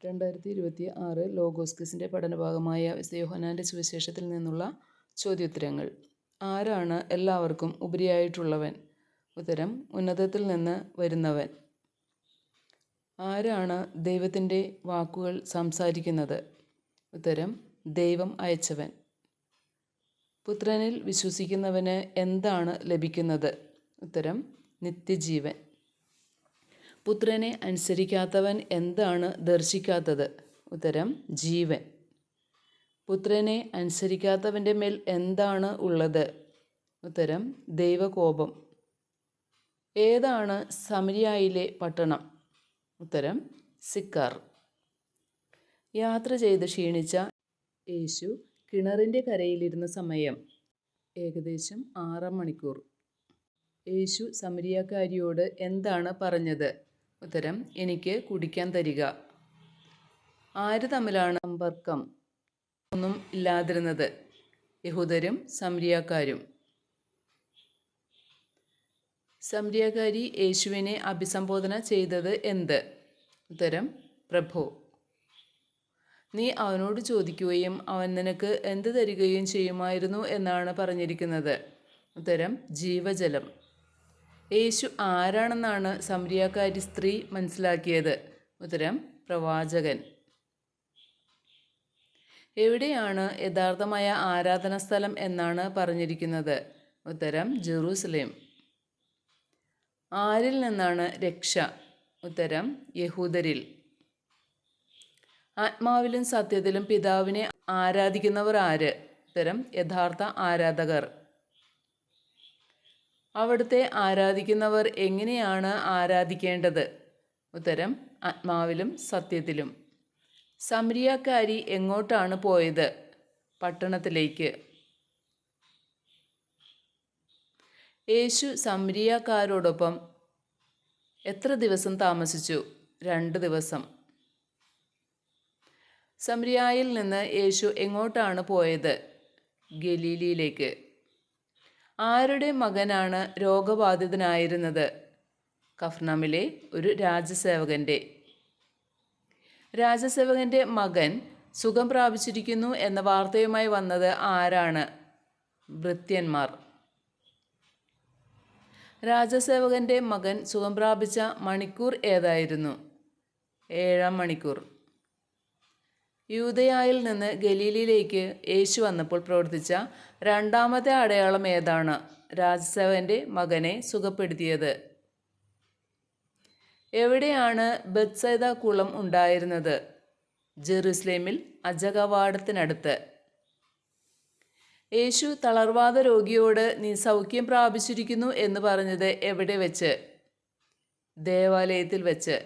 2026 logos ക്വിസിൻ്റെ പഠനഭാഗമായ യോഹന്നാൻ്റെ സുവിശേഷത്തിൽ നിന്നുള്ള ചോദ്യോത്തരങ്ങൾ. ആരാണ് എല്ലാവർക്കും ഉപരിയായിട്ടുള്ളവൻ? ഉത്തരം: ഉന്നതത്തിൽ നിന്ന് വരുന്നവൻ. ആരാണ് ദൈവത്തിൻ്റെ വാക്കുകൾ സംസാരിക്കുന്നത്? ഉത്തരം: ദൈവം അയച്ചവൻ. പുത്രനിൽ വിശ്വസിക്കുന്നവന് എന്താണ് ലഭിക്കുന്നത്? ഉത്തരം: നിത്യജീവൻ. പുത്രനെ അനുസരിക്കാത്തവൻ എന്താണ് ദർശിക്കാത്തത്? ഉത്തരം: ജീവൻ. പുത്രനെ അനുസരിക്കാത്തവൻ്റെ മേൽ എന്താണ് ഉള്ളത്? ഉത്തരം: ദൈവകോപം. ഏതാണ് സമരിയായിലെ പട്ടണം? ഉത്തരം: സിക്കാർ. യാത്ര ചെയ്ത് ക്ഷീണിച്ച യേശു കിണറിൻ്റെ കരയിലിരുന്ന സമയം ഏകദേശം 6 മണിക്കൂർ. യേശു സമരിയാക്കാരിയോട് എന്താണ് പറഞ്ഞത്? ഉത്തരം: എനിക്ക് കുടിക്കാൻ തരിക. ആര് തമ്മിലാണ് സമ്പർക്കം ഒന്നും ഇല്ലാതിരുന്നത്? യഹൂദരും സമരിയാക്കാരും. സമരിയാക്കാരി യേശുവിനെ അഭിസംബോധന ചെയ്തത് എന്ത്? ഉത്തരം: പ്രഭോ. നീ അവനോട് ചോദിക്കുകയും അവൻ നിനക്ക് എന്ത് തരികയും ചെയ്യുമായിരുന്നു എന്നാണ് പറഞ്ഞിരിക്കുന്നത്. ഉത്തരം: ജീവജലം. യേശു ആരാണെന്നാണ് സമരിയാക്കാരി സ്ത്രീ മനസ്സിലാക്കിയത്? ഉത്തരം: പ്രവാചകൻ. എവിടെയാണ് യഥാർത്ഥമായ ആരാധനാ സ്ഥലം എന്നാണ് പറഞ്ഞിരിക്കുന്നത്? ഉത്തരം: ജെറൂസലേം. ആരിൽ നിന്നാണ് രക്ഷ? ഉത്തരം: യഹൂദരിൽ. ആത്മാവിലും സത്യത്തിലും പിതാവിനെ ആരാധിക്കുന്നവർ ആര്? ഉത്തരം: യഥാർത്ഥ ആരാധകർ. അവിടുത്തെ ആരാധിക്കുന്നവർ എങ്ങനെയാണ് ആരാധിക്കേണ്ടത്? ഉത്തരം: ആത്മാവിലും സത്യത്തിലും. സമരിയാക്കാരി എങ്ങോട്ടാണ് പോയത്? പട്ടണത്തിലേക്ക്. യേശു സമരിയാക്കാരോടൊപ്പം എത്ര ദിവസം താമസിച്ചു? 2 ദിവസം. സമരിയായിൽ നിന്ന് യേശു എങ്ങോട്ടാണ് പോയത്? ഗലീലയിലേക്ക്. ആരുടെ മകനാണ് രോഗബാധിതനായിരുന്നത്? കഫർനൗമിലെ ഒരു രാജസേവകൻ്റെ. രാജസേവകൻ്റെ മകൻ സുഖം പ്രാപിച്ചിരിക്കുന്നു എന്ന വാർത്തയുമായി വന്നത് ആരാണ്? ഭൃത്യന്മാർ. രാജസേവകൻ്റെ മകൻ സുഖം പ്രാപിച്ച മണിക്കൂർ ഏതായിരുന്നു? 7-ാം മണിക്കൂർ. യൂദയായിൽ നിന്ന് ഗലീലയിലേക്ക് യേശു വന്നപ്പോൾ പ്രവർത്തിച്ച രണ്ടാമത്തെ അടയാളം ഏതാണ് രാജസേവകൻ്റെ മകനെ സുഖപ്പെടുത്തിയത്? എവിടെയാണ് ബെത്സൈദ കുളം ഉണ്ടായിരുന്നത്? ജെറുസലേമിൽ അജകവാടത്തിനടുത്ത്. യേശു തളർവാദ രോഗിയോട് നീ സൗഖ്യം പ്രാപിച്ചിരിക്കുന്നു എന്ന് പറഞ്ഞത് എവിടെ വെച്ച്? ദേവാലയത്തിൽ വെച്ച്.